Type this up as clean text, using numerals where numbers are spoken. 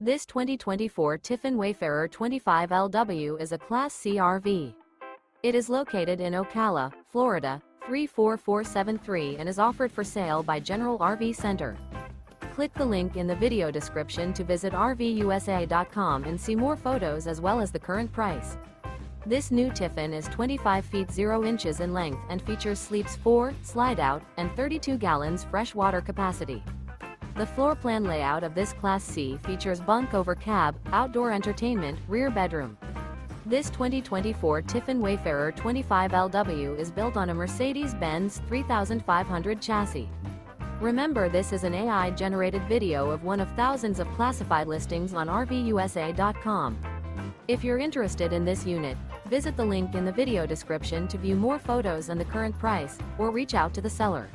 This 2024 Tiffin Wayfarer 25LW is a Class C RV. It is located in Ocala, Florida, 34473 and is offered for sale by General RV Center. Click the link in the video description to visit RVUSA.com and see more photos as well as the current price. This new Tiffin is 25 feet 0 inches in length and features sleeps 4, Slideout, and 32 gallons fresh water capacity. The floor plan layout of this Class C features bunk over cab, outdoor entertainment, rear bedroom. This 2024 Tiffin Wayfarer 25LW is built on a Mercedes-Benz 3500 chassis. Remember, this is an AI-generated video of one of thousands of classified listings on RVUSA.com. If you're interested in this unit, visit the link in the video description to view more photos and the current price, or reach out to the seller.